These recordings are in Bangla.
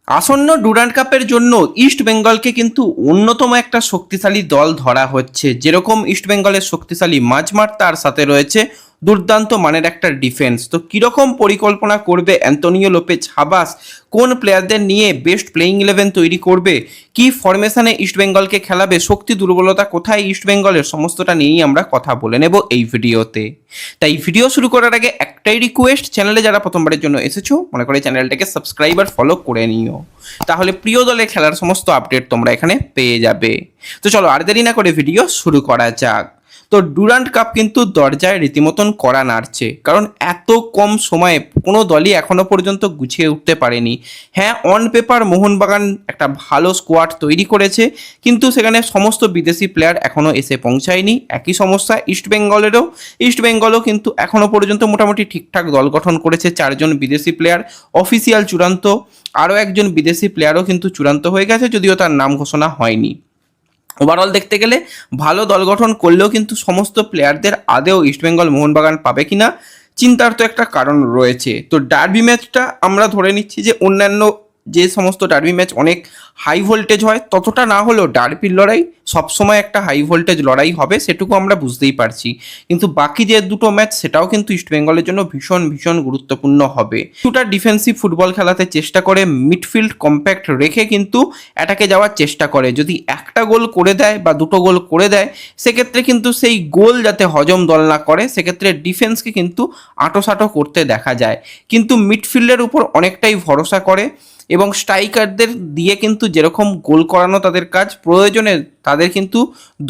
আসন্ন ডুরান্ড কাপের জন্য ইস্ট বেঙ্গলকে কিন্তু অন্যতম একটা শক্তিশালী দল ধরা হচ্ছে। যেরকম ইস্ট বেঙ্গলের শক্তিশালী মাঝমাঠ, তার সাথে রয়েছে দুর্দান্ত মানের একটা ডিফেন্স। তো কীরকম পরিকল্পনা করবে অ্যান্তোনিও লোপেজ হাবাস, কোন প্লেয়ারদের নিয়ে বেস্ট প্লেইং ইলেভেন তৈরি করবে, কি ফরমেশনে ইস্ট বেঙ্গলকে খেলাবে, শক্তি দুর্বলতা কোথায় ইস্ট বেঙ্গলের, সমস্তটা নিয়েই আমরা কথা বলে নেব এই ভিডিওতে। তাই ভিডিও শুরু করার আগে একটাই রিকোয়েস্ট, চ্যানেলে যারা প্রথমবারের জন্য এসেছো মনে করে চ্যানেলটাকে সাবস্ক্রাইব আর ফলো করে নিও, তাহলে প্রিয় দলের খেলার সমস্ত আপডেট তোমরা এখানে পেয়ে যাবে। তো চলো আর দেরি না করে ভিডিও শুরু করা যাক। তো ডুরান্ড কাপ কিন্তু দরজায় রীতিমতন কড়া নাড়ছে, কারণ এত কম সময়ে কোনো দলই এখনো পর্যন্ত গুছিয়ে উঠতে পারেনি। হ্যাঁ, অন পেপার মোহনবাগান একটা ভালো স্কোয়াড তৈরি করেছে, কিন্তু সেখানে সমস্ত বিদেশি প্লেয়ার এখনও এসে পৌঁছায়নি। একই সমস্যা ইস্ট বেঙ্গলও কিন্তু এখনো পর্যন্ত মোটামুটি ঠিকঠাক দল গঠন করেছে। 4 জন বিদেশি প্লেয়ার অফিসিয়াল চূড়ান্ত, আরও একজন বিদেশি প্লেয়ারও কিন্তু চূড়ান্ত হয়ে গেছে, যদিও তার নাম ঘোষণা হয়নি। ওভারঅল দেখতে গেলে ভালো দল গঠন করলেও কিন্তু সমস্ত প্লেয়ারদের আদেও ইস্টবেঙ্গল মোহনবাগান পাবে কিনা চিন্তার তো একটা কারণ রয়েছে। তো ডার্বি ম্যাচটা আমরা ধরে নিচ্ছি যে অন্যান্য যে সমস্ত ডার্বি ম্যাচ অনেক হাই ভোল্টেজ হয়, ততটা না হলেও ডার্বির লড়াই সবসময় একটা হাই ভোল্টেজ লড়াই হবে, সেটুকু আমরা বুঝতেই পারছি। কিন্তু বাকি যে দুটো ম্যাচ সেটাও কিন্তু ইস্টবেঙ্গলের জন্য ভীষণ ভীষণ গুরুত্বপূর্ণ হবে। দুটা ডিফেন্সিভ ফুটবল খেলাতে চেষ্টা করে, মিডফিল্ড কম্প্যাক্ট রেখে কিন্তু অ্যাটাকে যাওয়ার চেষ্টা করে। যদি একটা গোল করে দেয় বা দুটো গোল করে দেয়, সেক্ষেত্রে কিন্তু সেই গোল যাতে হজম দল না করে, সেক্ষেত্রে ডিফেন্সকে কিন্তু আঁটোসাঁটো করতে দেখা যায়। কিন্তু মিডফিল্ডের উপর অনেকটাই ভরসা করে এবং স্ট্রাইকারদের দিয়ে কিন্তু যেরকম গোল করানো তাদের কাজ, প্রয়োজনে তাদের কিন্তু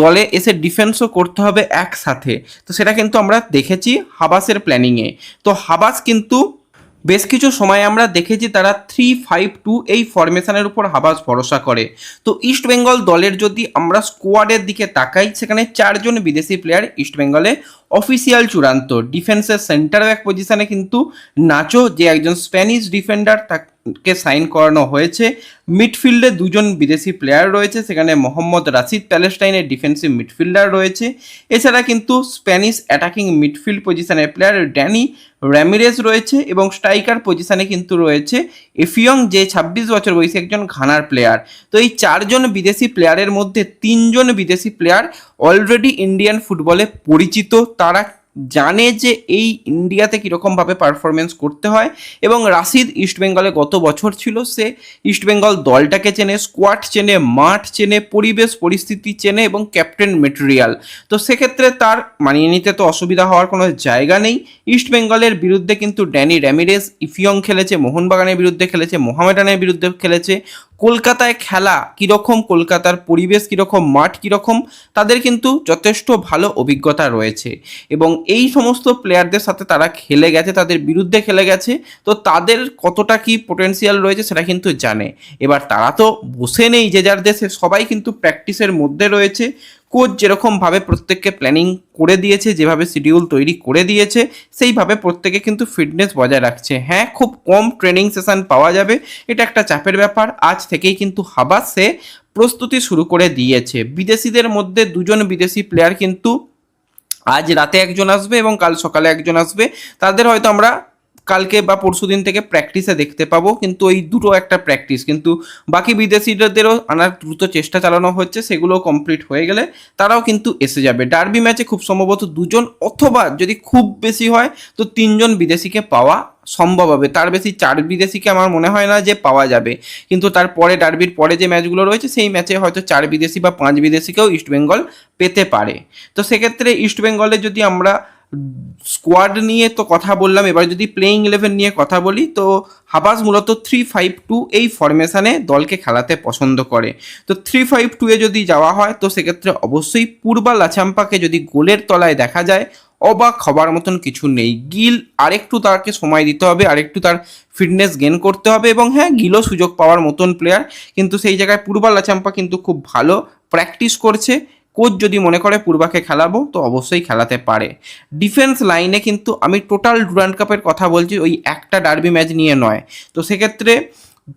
দলে এসে ডিফেন্সও করতে হবে একসাথে। তো সেটা কিন্তু আমরা দেখেছি হাবাসের প্ল্যানিংয়ে। তো হাবাস কিন্তু বেশ কিছু সময় আমরা দেখেছি তারা 3-5-2 এই ফরমেশনের উপর হাবাস ভরসা করে। তো ইস্ট বেঙ্গল দলের যদি আমরা স্কোয়াডের দিকে তাকাই, সেখানে 4 জন বিদেশি প্লেয়ার ইস্ট বেঙ্গলে অফিসিয়াল চূড়ান্ত। ডিফেন্সের সেন্টার ব্যাক পজিশনে কিন্তু নাচো, যে একজন স্প্যানিশ ডিফেন্ডার, তাকে সাইন করানো হয়েছে। মিডফিল্ডে 2 জন বিদেশি প্লেয়ার রয়েছে, সেখানে মোহাম্মদ রাশিদ প্যালেস্টাইনের ডিফেন্সিভ মিডফিল্ডার রয়েছে। এছাড়া কিন্তু স্প্যানিশ অ্যাটাকিং মিডফিল্ড পজিশনের প্লেয়ার ড্যানি র্যামিরেজ রয়েছে এবং স্ট্রাইকার পজিশনে কিন্তু রয়েছে এফিয়ং, যে 26 বছর বয়সী একজন ঘানার প্লেয়ার। তো এই 4 জন বিদেশি প্লেয়ারের মধ্যে 3 জন বিদেশি প্লেয়ার অলরেডি ইন্ডিয়ান ফুটবলে পরিচিত। তারা জানে যে এই ইন্ডিয়াতে কীরকমভাবে পারফরমেন্স করতে হয়, এবং রাশিদ ইস্টবেঙ্গলে গত বছর ছিল। সে ইস্টবেঙ্গল দলটাকে চেনে, স্কোয়াড চেনে, মাঠ চেনে, পরিবেশ পরিস্থিতি চেনে এবং ক্যাপ্টেন মেটেরিয়াল। তো সেক্ষেত্রে তার মানিয়ে নিতে তো অসুবিধা হওয়ার কোনো জায়গা নেই। ইস্টবেঙ্গলের বিরুদ্ধে কিন্তু ড্যানি র্যামিরেজ, ইফিয়ং খেলেছে, মোহনবাগানের বিরুদ্ধে খেলেছে, মোহামেডানের বিরুদ্ধে খেলেছে। কলকাতায় খেলা কীরকম, কলকাতার পরিবেশ কীরকম, মাঠ কীরকম, তাদের কিন্তু যথেষ্ট ভালো অভিজ্ঞতা রয়েছে এবং এই সমস্ত প্লেয়ারদের সাথে তারা খেলে গেছে, তাদের বিরুদ্ধে খেলে গেছে। তো তাদের কতটা কি পোটেনশিয়াল রয়েছে সেটা কিন্তু জানে। এবার তারা তো বসে নেই যে যার দেশে, সবাই কিন্তু প্র্যাকটিসের মধ্যে রয়েছে। কোচ যেরকমভাবে প্রত্যেককে প্ল্যানিং করে দিয়েছে, যেভাবে শিডিউল তৈরি করে দিয়েছে, সেইভাবে প্রত্যেকে কিন্তু ফিটনেস বজায় রাখছে। হ্যাঁ, খুব কম ট্রেনিং সেশন পাওয়া যাবে, এটা একটা চাপের ব্যাপার। আজ থেকেই কিন্তু হাবাস সে প্রস্তুতি শুরু করে দিয়েছে। বিদেশিদের মধ্যে 2 জন বিদেশি প্লেয়ার কিন্তু আজ রাতে একজন আসবে এবং কাল সকালে একজন আসবে। তাদের হয়তো আমরা কালকে বা পরশু দিন থেকে প্র্যাকটিসে দেখতে পাবো, কিন্তু ওই দুটো একটা প্র্যাকটিস। কিন্তু বাকি বিদেশিদেরও আনার দ্রুত চেষ্টা চালানো হচ্ছে, সেগুলো কমপ্লিট হয়ে গেলে তারাও কিন্তু এসে যাবে। ডার্বি ম্যাচে খুব সম্ভবত 2 জন, অথবা যদি খুব বেশি হয় তো 3 জন বিদেশিকে পাওয়া সম্ভব হবে। তার বেশি 4 বিদেশিকে আমার মনে হয় না যে পাওয়া যাবে। কিন্তু তারপরে ডার্বির পরে যে ম্যাচগুলো রয়েছে, সেই ম্যাচে হয়তো 4 বিদেশি বা 5 বিদেশিকেও ইস্টবেঙ্গল পেতে পারে। তো সেক্ষেত্রে ইস্টবেঙ্গলে যদি আমরা স্কোয়াড নিয়ে তো কথা বললাম, এবার যদি প্লেইং ইলেভেন নিয়ে কথা বলি, তো হাবাস মূলত 3-5-2 এই ফরমেশনে দলকে খেলাতে পছন্দ করে। তো 3-5-2 যদি যাওয়া হয়, তো সেক্ষেত্রে অবশ্যই পূর্বা লাচাম্পাকে যদি গোলের তলায় দেখা যায়, অবাক হবার মতন কিছু নেই। গিল আরেকটু তাকে সময় দিতে হবে, আরেকটু তার ফিটনেস গেন করতে হবে, এবং হ্যাঁ, গিলও সুযোগ পাওয়ার মতন প্লেয়ার, কিন্তু সেই জায়গায় পূর্বা লাচাম্পা কিন্তু খুব ভালো প্র্যাকটিস করছে। কোচ যদি মনে করে পূর্বাকে খেলাবো, তো অবশ্যই খেলাতে পারে। ডিফেন্স লাইনে কিন্তু আমি টোটাল ডুরান্ড কাপের কথা বলছি, ওই একটা ডার্বি ম্যাচ নিয়ে নয়। তো সেক্ষেত্রে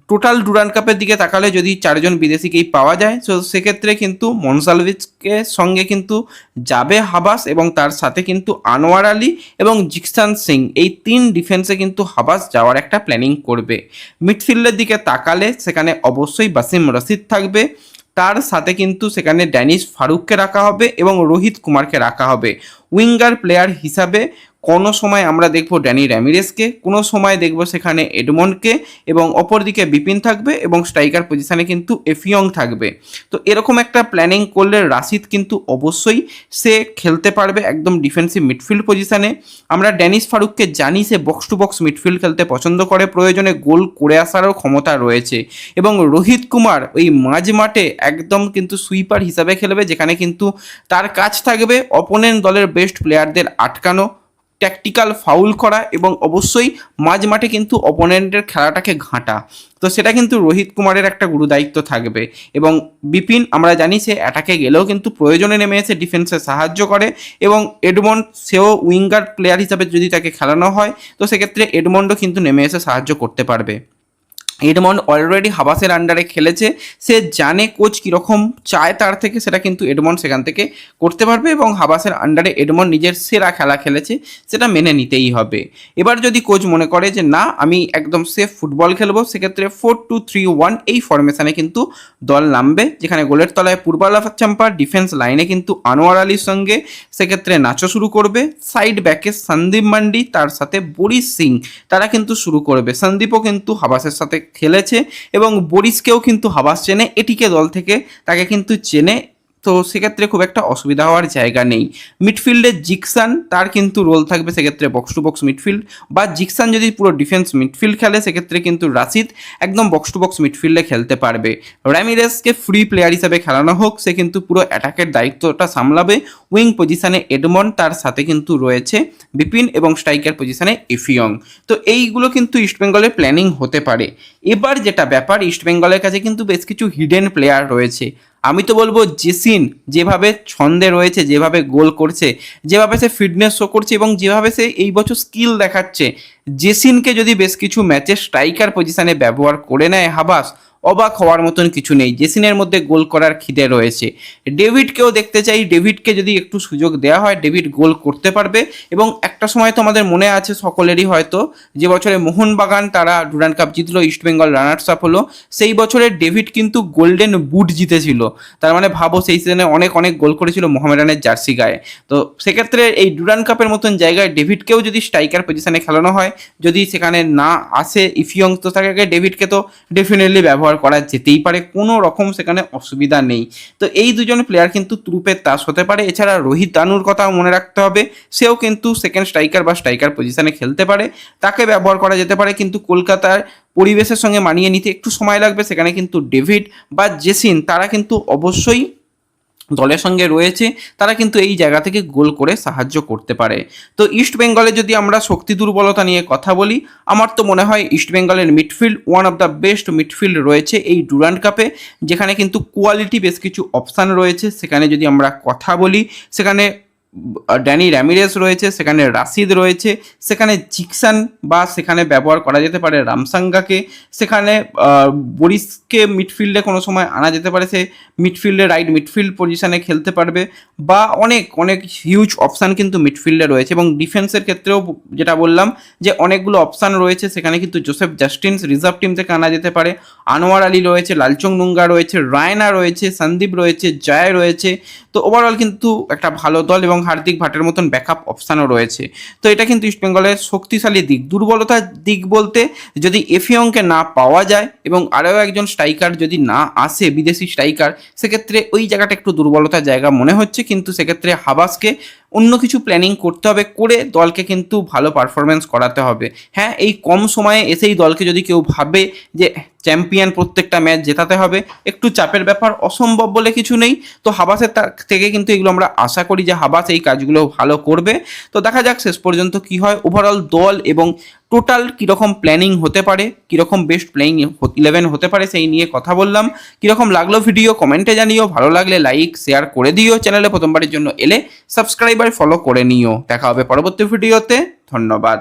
টোটাল ডুরান্ড কাপের দিকে তাকালে যদি 4জন বিদেশিকেই পাওয়া যায়, তো সেক্ষেত্রে কিন্তু মনসালভিচকে সঙ্গে কিন্তু যাবে হাবাস এবং তার সাথে কিন্তু আনোয়ার আলী এবং জিকসান সিং, এই 3 ডিফেন্সে কিন্তু হাবাস যাওয়ার একটা প্ল্যানিং করবে। মিডফিল্ডের দিকে তাকালে সেখানে অবশ্যই বাসিম রশিদ থাকবে, তার সাথে কিন্তু সেখানে ড্যানিশ ফারুককে রাখা হবে এবং রোহিত কুমারকে রাখা হবে। উইঙ্গার প্লেয়ার হিসাবে কোনো সময় আমরা দেখব ড্যানি র্যামিরেসকে, কোনো সময় দেখব সেখানে এডমন্ডকে, এবং অপরদিকে বিপিন থাকবে এবং স্ট্রাইকার পজিশানে কিন্তু এফিয়ং থাকবে। তো এরকম একটা প্ল্যানিং করলে রাশিদ কিন্তু অবশ্যই সে খেলতে পারবে একদম ডিফেন্সিভ মিডফিল্ড পজিশানে। আমরা ড্যানিশ ফারুককে জানি সে বক্স টু বক্স মিডফিল্ড খেলতে পছন্দ করে, প্রয়োজনে গোল করে আসারও ক্ষমতা রয়েছে। এবং রোহিত কুমার ওই মাঝ মাঠে একদম কিন্তু সুইপার হিসাবে খেলবে, যেখানে কিন্তু তার কাজ থাকবে অপোনেন্ট দলের বেস্ট প্লেয়ারদের আটকানো, ট্যাকটিক্যাল ফাউল করা এবং অবশ্যই মাঝ মাঠে কিন্তু অপোনেন্টের খেলাটাকে ঘাঁটা। তো সেটা কিন্তু রোহিত কুমারের একটা গুরুদায়িত্ব থাকবে। এবং বিপিন আমরা জানি সে অ্যাটাকে গেলেও কিন্তু প্রয়োজনে নেমে এসে ডিফেন্সে সাহায্য করে, এবং এডমন্ড সেও উইঙ্গার প্লেয়ার হিসাবে যদি তাকে খেলানো হয় তো সেক্ষেত্রে এডমন্ডও কিন্তু নেমে এসে সাহায্য করতে পারবে। এডমন্ড অলরেডি হাবাসের আন্ডারে খেলেছে, সে জানে কোচ কীরকম চায় তার থেকে, সেটা কিন্তু এডমন্ড সেখান থেকে করতে পারবে এবং হাবাসের আন্ডারে এডমন্ড নিজের সেরা খেলা খেলেছে, সেটা মেনে নিতেই হবে। এবার যদি কোচ মনে করে যে না আমি একদম সেফ ফুটবল খেলবো, সেক্ষেত্রে 4-2-3-1 এই ফরমেশনে কিন্তু দল নামবে, যেখানে গোলের তলায় পূর্বালা চাম্পা, ডিফেন্স লাইনে কিন্তু আনোয়ার আলীর সঙ্গে সেক্ষেত্রে নাচো শুরু করবে, সাইড ব্যাকে সন্দীপ মান্ডি তার সাথে বরিশ সিং তারা কিন্তু শুরু করবে। সন্দীপও কিন্তু হাবাসের সাথে খেলেছে এবং বরিশকেও কিন্তু হাবাস চেনে, এটিকে দল থেকে তাকে কিন্তু চেনে, তো সেক্ষেত্রে খুব একটা অসুবিধা হওয়ার জায়গা নেই। মিডফিল্ডে জিকসান, তার কিন্তু রোল থাকবে সেক্ষেত্রে বক্স টু বক্স মিডফিল্ড, বা জিকসান যদি পুরো ডিফেন্স মিডফিল্ড খেলে সেক্ষেত্রে কিন্তু রাশিদ একদম বক্স টু বক্স মিডফিল্ডে খেলতে পারবে। র্যামিরেসকে ফ্রি প্লেয়ার হিসাবে খেলানো হোক, সে কিন্তু পুরো অ্যাটাকের দায়িত্বটা সামলাবে। উইং পজিশানে এডমন্ড, তার সাথে কিন্তু রয়েছে বিপিন এবং স্ট্রাইকার পজিশানে এফিয়ং। তো এইগুলো কিন্তু ইস্টবেঙ্গলের প্ল্যানিং হতে পারে। এবার যেটা ব্যাপার, ইস্টবেঙ্গলের কাছে কিন্তু বেশ কিছু হিডেন প্লেয়ার রয়েছে। আমি তো বলবো জেসিন যেভাবে ছন্দে রয়েছে, যেভাবে গোল করছে, যেভাবে সে ফিটনেস শো করছে এবং যেভাবে সে এই বছর স্কিল দেখাচ্ছে, জেসিনকে যদি বেশ কিছু ম্যাচে স্ট্রাইকার পজিশনে ব্যবহার করে নেয় হাবাস, অবাক হওয়ার মতন কিছু নেই। জেসিনের মধ্যে গোল করার খিদে রয়েছে। ডেভিডকেও দেখতে চাই, ডেভিডকে যদি একটু সুযোগ দেওয়া হয় ডেভিড গোল করতে পারবে। এবং একটা সময় তো আমাদের মনে আছে সকলেরই হয়তো, যে বছরে মোহনবাগান তারা ডুরান্ড কাপ জিতলো, ইস্টবেঙ্গল রানার্স আপ হলো, সেই বছরে ডেভিড কিন্তু গোল্ডেন বুট জিতেছিল। তার মানে ভাবো সেই সিজনে অনেক অনেক গোল করেছিল মোহামেডানের জার্সি গায়ে। তো সেক্ষেত্রে এই ডুরান্ড কাপের মতন জায়গায় ডেভিডকেও যদি স্ট্রাইকার পজিশনে খেলানো হয়, যদি সেখানে না আসে ইফিয়ং, তো তাকে ডেভিডকে তো ডেফিনেটলি ব্যবহার করা যেতেই পারে, কোনো রকম সেখানে অসুবিধা নেই। তো এই দুজন প্লেয়ার কিন্তু তুরুপের তাস হতে পারে। এছাড়া রোহিত দানুর কথাও মনে রাখতে হবে, সেও কিন্তু সেকেন্ড স্ট্রাইকার বা স্ট্রাইকার পজিশনে খেলতে পারে, তাকে ব্যবহার করা যেতে পারে। কিন্তু কলকাতার পরিবেশের সঙ্গে মানিয়ে নিতে একটু সময় লাগবে, সেখানে কিন্তু ডেভিড বা জেসিন তারা কিন্তু অবশ্যই দলের সঙ্গে রয়েছে, তারা কিন্তু এই জায়গা থেকে গোল করে সাহায্য করতে পারে। তো ইস্ট বেঙ্গলে যদি আমরা শক্তি দুর্বলতা নিয়ে কথা বলি, আমার তো মনে হয় ইস্ট বেঙ্গলের midfield one of the best midfield রয়েছে এই ডুরান্ড কাপে, যেখানে কিন্তু কোয়ালিটি বেশ কিছু অপশান রয়েছে। সেখানে যদি আমরা কথা বলি, সেখানে ড্যানি র্যামিরেস রয়েছে, সেখানে রাশিদ রয়েছে, সেখানে জিকসান বা সেখানে ব্যবহার করা যেতে পারে রামসাঙ্গাকে, সেখানে বরিশকে মিডফিল্ডে কোনো সময় আনা যেতে পারে, সে মিডফিল্ডে রাইট মিডফিল্ড পজিশনে খেলতে পারবে, বা অনেক অনেক হিউজ অপশান কিন্তু মিডফিল্ডে রয়েছে। এবং ডিফেন্সের ক্ষেত্রেও যেটা বললাম যে অনেকগুলো অপশান রয়েছে, সেখানে কিন্তু জোসেফ জাস্টিন্স রিজার্ভ টিম থেকে আনা যেতে পারে, আনোয়ার আলী রয়েছে, লালচং নুঙ্গা রয়েছে, রায়না রয়েছে, সন্দীপ রয়েছে, জয় রয়েছে। তো ওভারঅল কিন্তু একটা ভালো দল এবং হার্দিক ভাটের মতন ব্যাকআপ অপশানও রয়েছে। তো এটা কিন্তু ইস্টবেঙ্গলের শক্তিশালী দিক। দুর্বলতার দিক বলতে, যদি এফিয়ংকে না পাওয়া যায় এবং আরও একজন স্ট্রাইকার যদি না আসে বিদেশি স্ট্রাইকার, সেক্ষেত্রে ওই জায়গাটা একটু দুর্বলতার জায়গা মনে হচ্ছে। কিন্তু সেক্ষেত্রে হাবাসকে অন্য কিছু প্ল্যানিং করতে হবে, করে দলকে কিন্তু ভালো পারফরমেন্স করাতে হবে। হ্যাঁ, এই কম সময়ে এসেই দলকে যদি কেউ ভাবে যে চ্যাম্পিয়ন প্রত্যেকটা ম্যাচ জেতাতে হবে, একটু চাপের ব্যাপার, অসম্ভব বলে কিছু নেই। তো হাবাসের থেকে কিন্তু এগুলো আমরা আশা করি যে হাবাস এই কাজগুলো ভালো করবে। তো দেখা যাক শেষ পর্যন্ত কি হয়। ওভারঅল দল এবং টোটাল কীরকম প্ল্যানিং হতে পারে, কীরকম বেস্ট প্লেয়িং 11 হতে পারে, সেই নিয়ে কথা বললাম। কীরকম লাগলো ভিডিও কমেন্টে জানিও, ভালো লাগলে লাইক শেয়ার করে দিও, চ্যানেলে প্রথমবারের জন্য এলে সাবস্ক্রাইব আর ফলো করে নিও। দেখা হবে পরবর্তী ভিডিওতে, ধন্যবাদ।